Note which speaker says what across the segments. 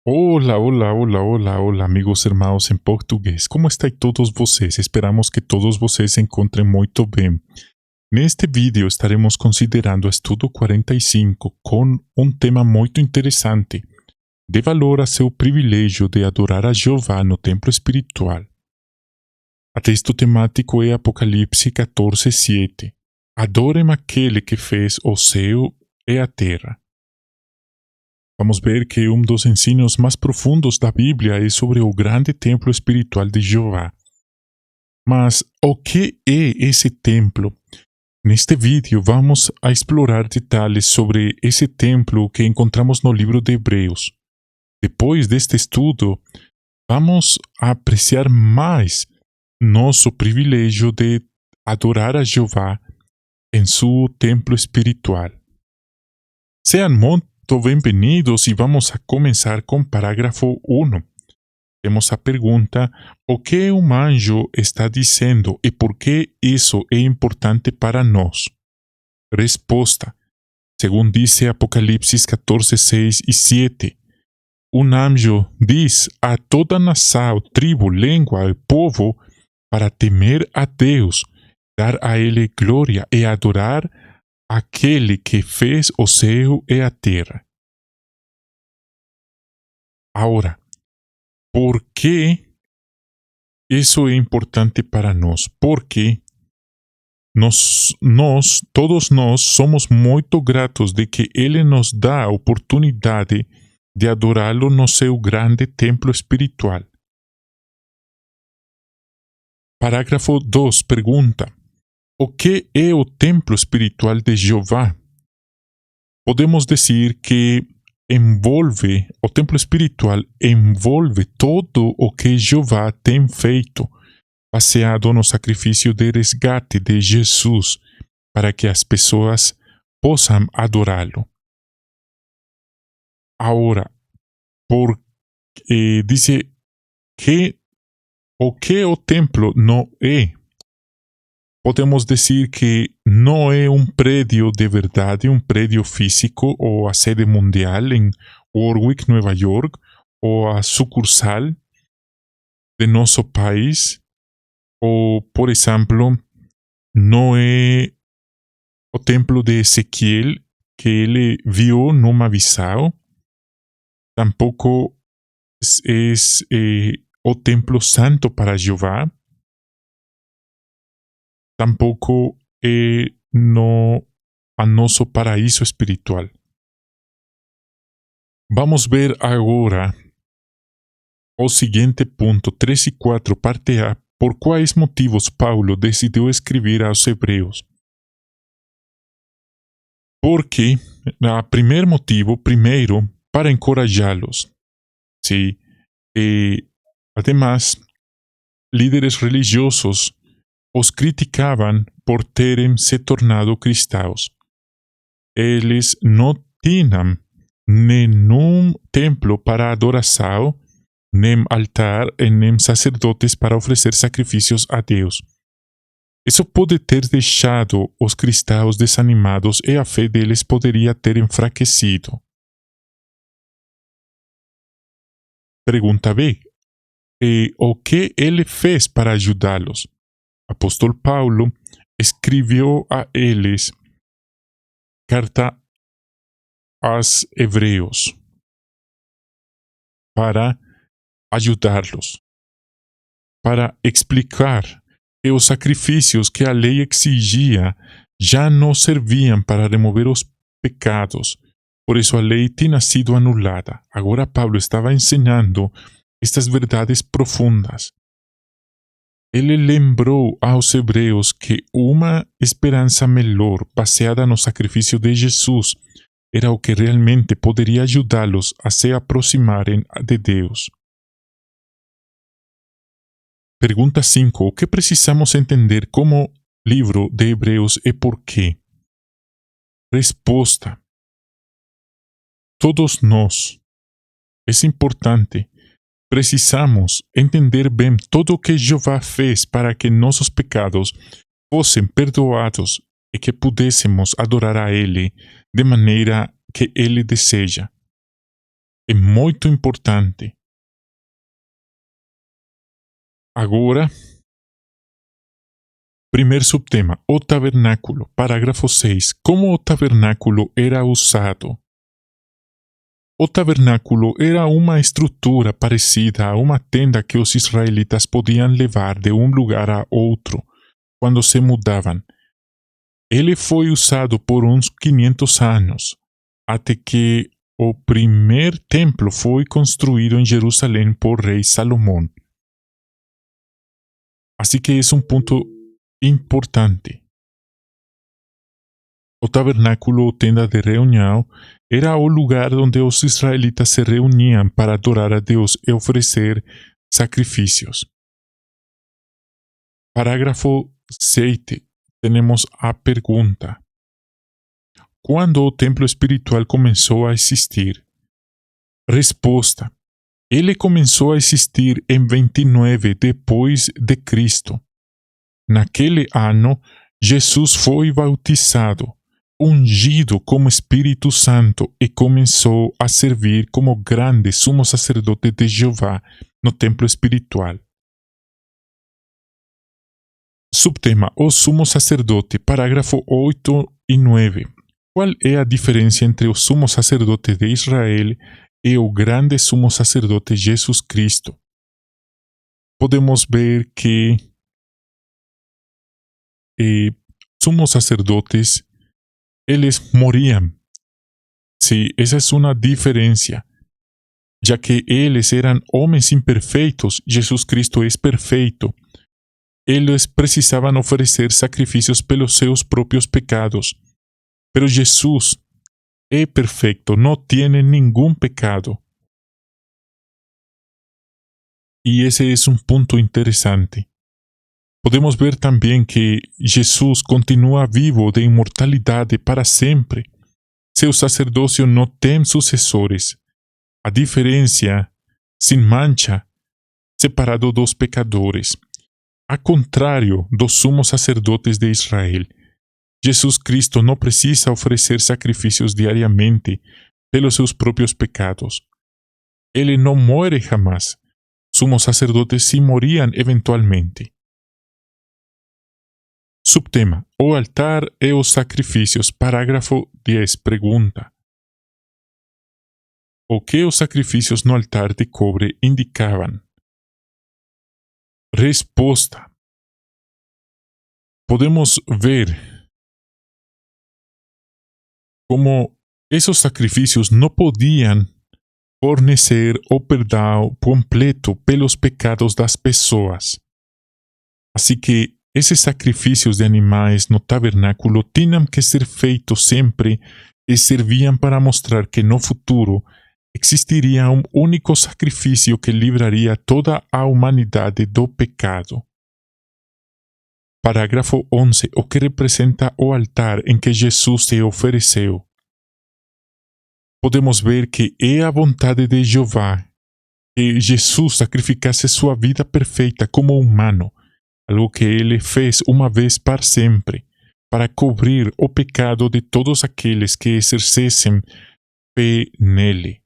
Speaker 1: Olá, olá, olá, olá, olá, amigos irmãos em português. Como estão todos vocês? Esperamos que todos vocês se encontrem muito bem. Neste vídeo estaremos considerando o estudo 45 com um tema muito interessante. Dê valor a seu privilégio de adorar a Jeová no templo espiritual. O texto temático é Apocalipse 14:7. Adorem aquele que fez o céu e a terra. Vamos ver que um dos ensinos mais profundos da Bíblia é sobre o grande templo espiritual de Jeová. Mas o que é esse templo? Neste vídeo vamos a explorar detalhes sobre esse templo que encontramos no livro de Hebreus. Depois deste estudo, vamos a apreciar mais nosso privilégio de adorar a Jeová em seu templo espiritual. Sejam muito bem-vindos e vamos a começar com parágrafo 1. Temos a pergunta: o que um anjo está dizendo e por que isso é importante para nós? Resposta: segundo diz Apocalipse 14, 6 e 7. Um anjo diz a toda nação, tribo, língua e povo para temer a Deus, dar a Ele glória e adorar aquele que fez o céu e a terra. Agora, por que isso é importante para nós? Porque todos nós somos muito gratos de que Ele nos dá a oportunidade de adorá-lo no seu grande templo espiritual. Parágrafo 2 pergunta: o que é o templo espiritual de Jeová? Podemos dizer que o templo espiritual envolve todo o que Jeová tem feito, baseado no sacrifício de resgate de Jesus, para que as pessoas possam adorá-lo. Agora, diz que o que o templo não é. Podemos dizer que não é um prédio de verdade, um prédio físico ou a sede mundial em Warwick, Nova York, ou a sucursal de nosso país, ou, por exemplo, não é o templo de Ezequiel que ele viu numa visão, tampouco é o templo santo para Jeová, tampouco é a nosso paraíso espiritual. Vamos ver agora o seguinte ponto, 3 e 4, parte A. Por quais motivos Paulo decidiu escrever aos Hebreus? Porque, primeiro motivo, para encorajá-los. Sí, además, líderes religiosos os criticavam por terem se tornado cristãos. Eles não tinham nenhum templo para adoração, nem altar e nem sacerdotes para oferecer sacrifícios a Deus. Isso pode ter deixado os cristãos desanimados e a fé deles poderia ter enfraquecido. Pergunta B. O que ele fez para ajudá-los? Apóstolo Paulo escreveu a eles carta aos Hebreus para ajudá-los, para explicar que os sacrifícios que a lei exigia já não serviam para remover os pecados. Por isso a lei tinha sido anulada. Agora Paulo estava ensinando estas verdades profundas. Ele lembrou aos hebreus que uma esperança melhor, baseada no sacrifício de Jesus, era o que realmente poderia ajudá-los a se aproximarem de Deus. Pergunta 5. O que precisamos entender como livro de Hebreus e por quê? Resposta: todos nós. É importante. Precisamos entender bem tudo o que Jeová fez para que nossos pecados fossem perdoados e que pudéssemos adorar a Ele de maneira que Ele deseja. É muito importante. Agora, primeiro subtema, o tabernáculo, parágrafo 6. Como o tabernáculo era usado? O tabernáculo era uma estrutura parecida a uma tenda que os israelitas podiam levar de um lugar a outro quando se mudavam. Ele foi usado por uns 500 anos, até que o primeiro templo foi construído em Jerusalém por rei Salomão. Assim que é um ponto importante. O tabernáculo ou tenda de reunião era o lugar onde os israelitas se reuniam para adorar a Deus e oferecer sacrifícios. Parágrafo 7. Temos a pergunta: quando o templo espiritual começou a existir? Resposta: ele começou a existir em 29 depois de Cristo. Naquele ano, Jesus foi bautizado, ungido como Espírito Santo e começou a servir como grande sumo sacerdote de Jeová no templo espiritual. Subtema: o sumo sacerdote, parágrafo 8 e 9. Qual é a diferença entre o sumo sacerdote de Israel e o grande sumo sacerdote Jesus Cristo? Podemos ver que sumos sacerdotes, eles moriam. Sí, esa es una diferencia, ya que eles eran homens imperfeitos, Jesus Cristo es perfeito. Eles precisavam oferecer sacrifícios pelos seus próprios pecados. Pero Jesus é perfeito, não tem nenhum pecado. E esse é um ponto interessante. Podemos ver também que Jesus continua vivo de imortalidade para sempre. Seu sacerdócio não tem sucessores. A diferença, sem mancha, separado dos pecadores. A contrário dos sumos sacerdotes de Israel, Jesus Cristo não precisa oferecer sacrifícios diariamente pelos seus próprios pecados. Ele não morre jamais. Sumos sacerdotes sim moriam eventualmente. Subtema: o altar e os sacrifícios. Parágrafo 10. Pergunta: o que os sacrifícios no altar de cobre indicavam? Resposta: podemos ver como esses sacrifícios não podiam fornecer o perdão completo pelos pecados das pessoas. Assim que esses sacrifícios de animais no tabernáculo tinham que ser feitos sempre e serviam para mostrar que no futuro existiria um único sacrifício que livraria toda a humanidade do pecado. Parágrafo 11. O que representa o altar em que Jesus se ofereceu? Podemos ver que é a vontade de Jeová que Jesus sacrificasse sua vida perfeita como humano, algo que ele fez uma vez para sempre, para cobrir o pecado de todos aqueles que exercessem fé nele.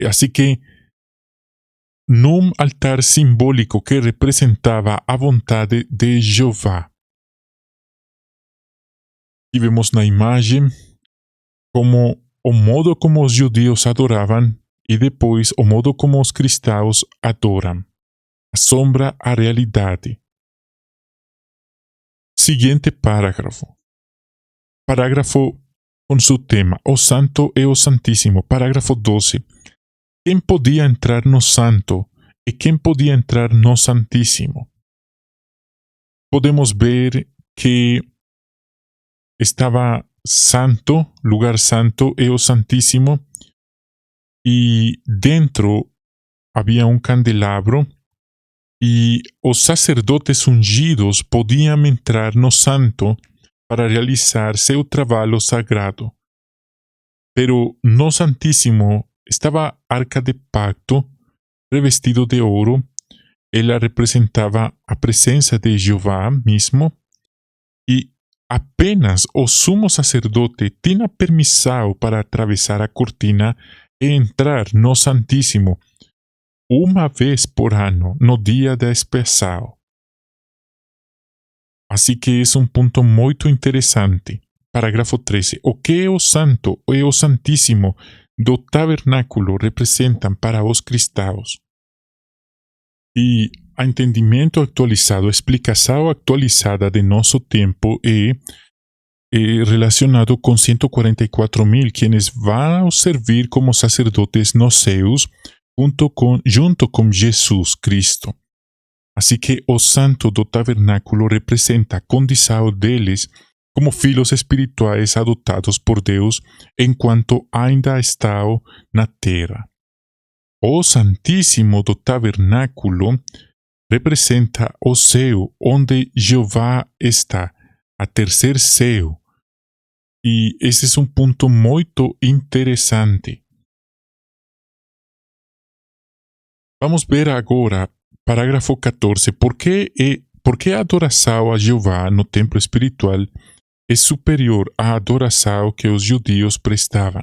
Speaker 1: Assim que, num altar simbólico que representava a vontade de Jeová, tivemos na imagem como o modo como os judeus adoravam e depois o modo como os cristãos adoram. Assombra a realidade. Seguinte parágrafo. Parágrafo com seu tema: o Santo e o Santíssimo. Parágrafo 12. Quem podia entrar no Santo e quem podia entrar no Santíssimo? Podemos ver que estava santo, lugar santo e o Santíssimo, e dentro havia um candelabro, e os sacerdotes ungidos podiam entrar no santo para realizar seu trabalho sagrado. Pero no Santíssimo estava a arca de pacto, revestido de ouro. Ela representava a presença de Jeová mesmo, e apenas o sumo sacerdote tinha permissão para atravessar a cortina e entrar no Santíssimo uma vez por ano, no dia da expiação. Assim que é um ponto muito interessante. Parágrafo 13. O que o Santo e o Santíssimo do tabernáculo representam para os cristãos. E a entendimento atualizado, a explicação atualizada de nosso tempo é relacionado com 144.000 quienes vão servir como sacerdotes nos céus junto com Jesus Cristo. Assim que o santo do tabernáculo representa a condição deles como filhos espirituais adotados por Deus enquanto ainda estão na terra. O Santíssimo do tabernáculo representa o céu onde Jeová está, a terceiro céu. E esse é um ponto muito interessante. Vamos ver agora, parágrafo 14, por que a adoração a Jeová no templo espiritual é superior à adoração que os judeus prestavam.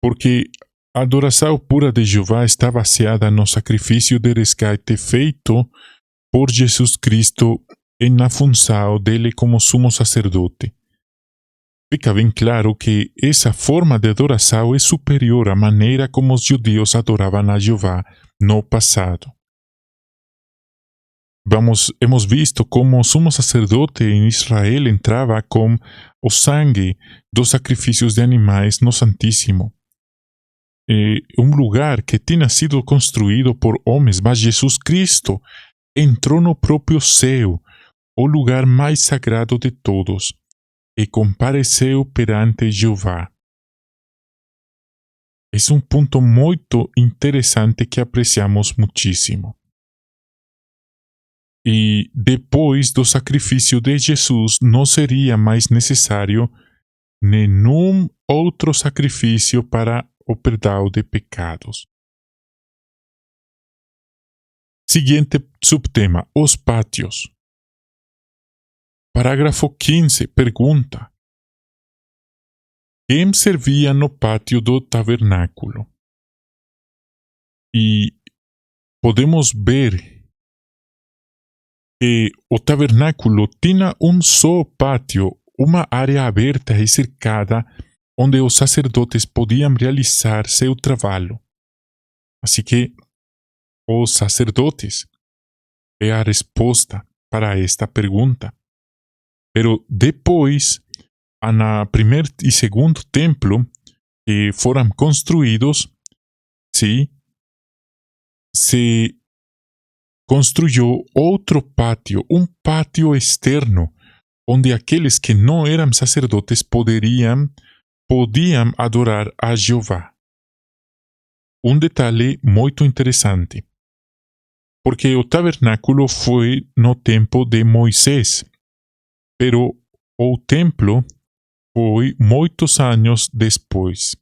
Speaker 1: Porque a adoração pura de Jeová está baseada no sacrifício de resgate feito por Jesus Cristo e na função dele como sumo sacerdote. Fica bem claro que essa forma de adoração é superior à maneira como os judeus adoravam a Jeová no passado. Hemos visto como o sumo sacerdote em Israel entrava com o sangue dos sacrifícios de animais no Santíssimo. Um lugar que tinha sido construído por homens, mas Jesus Cristo entrou no próprio céu, o lugar mais sagrado de todos, e compareceu perante Jeová. É um ponto muito interessante que apreciamos muitíssimo. E depois do sacrifício de Jesus, não seria mais necessário nenhum outro sacrifício para o perdão de pecados. Seguinte subtema: os pátios. Parágrafo 15 pergunta: quem servia no pátio do tabernáculo? E podemos ver que o tabernáculo tinha um só pátio, uma área aberta e cercada, onde os sacerdotes podiam realizar seu trabalho. Assim que os sacerdotes é a resposta para esta pergunta. Pero depois, no primeiro e segundo templo que foram construídos, se construiu outro pátio, um pátio externo, onde aqueles que não eram sacerdotes podiam adorar a Jeová. Um detalhe muito interessante, porque o tabernáculo foi no tempo de Moisés, pero o templo foi muitos anos depois.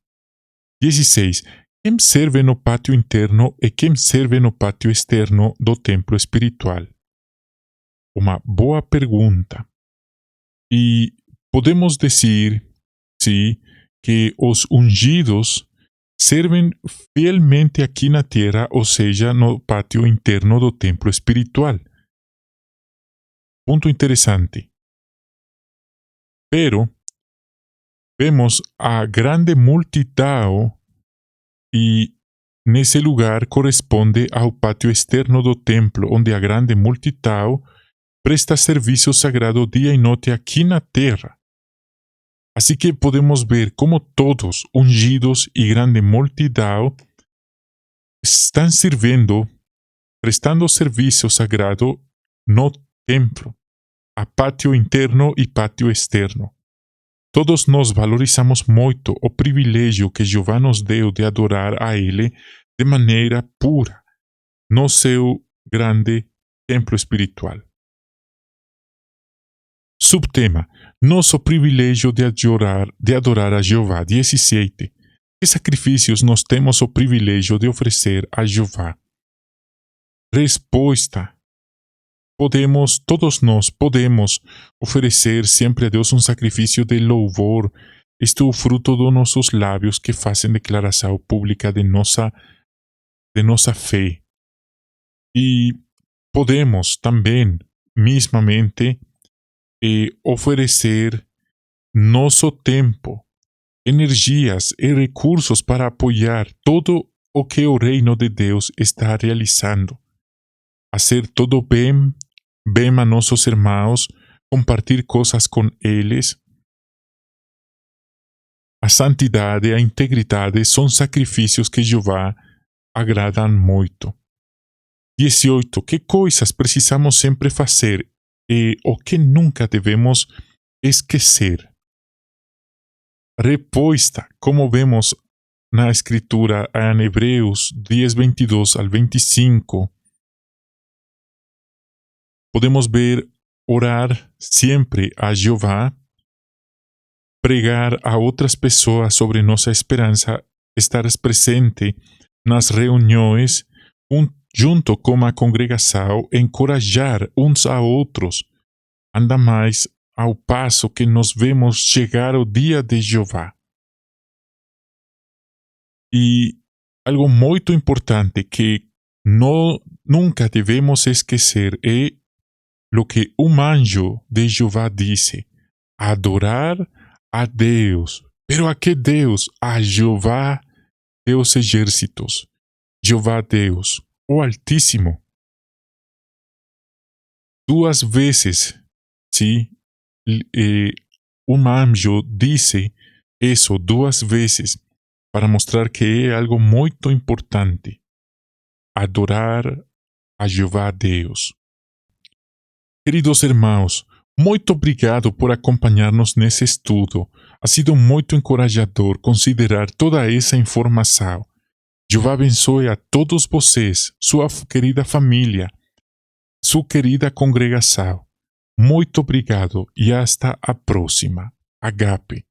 Speaker 1: 16. Quem serve no pátio interno e quem serve no pátio externo do templo espiritual? Uma boa pergunta. E podemos dizer, sim, que os ungidos servem fielmente aqui na terra, ou seja, no pátio interno do templo espiritual. Ponto interessante. Pero vemos a grande multidão e nesse lugar corresponde ao pátio externo do templo, onde a grande multidão presta serviço sagrado dia e noite aqui na terra. Assim que podemos ver como todos, ungidos e grande multidão, estão servindo, prestando serviço sagrado no templo, a pátio interno e pátio externo. Todos nós valorizamos muito o privilégio que Jeová nos deu de adorar a Ele de maneira pura, no seu grande templo espiritual. Subtema: nosso privilégio de adorar a Jeová. 17. Que sacrifícios nós temos o privilégio de oferecer a Jeová? Resposta: todos nós podemos oferecer sempre a Deus um sacrifício de louvor. Isto é o fruto dos nossos lábios que fazem declaração pública de nossa fé. E podemos também, mismamente, oferecer nosso tempo, energias e recursos para apoiar todo o que o reino de Deus está realizando. Fazer todo bem a nossos irmãos, compartilhar coisas com eles. A santidade e a integridade são sacrifícios que Jeová agradam muito. 18. Que coisas precisamos sempre fazer e o que nunca devemos esquecer? Resposta, como vemos na Escritura em Hebreus 10, 22 ao 25, podemos ver orar sempre a Jeová, pregar a outras pessoas sobre nossa esperança, estar presente nas reuniões, junto com a congregação, encorajar uns a outros, ainda mais ao passo que nos vemos chegar o dia de Jeová. E algo muito importante que nunca devemos esquecer é o que um anjo de Jeová disse: adorar a Deus. Pero a que Deus? A Jeová de os exércitos. Jeová Deus, o Altíssimo. 2 vezes, sim, um anjo disse isso 2 vezes para mostrar que é algo muito importante. Adorar a Jeová Deus. Queridos irmãos, muito obrigado por acompanhar-nos nesse estudo. Ha sido muito encorajador considerar toda essa informação. Jeová abençoe a todos vocês, sua querida família, sua querida congregação. Muito obrigado e hasta a próxima. Agape.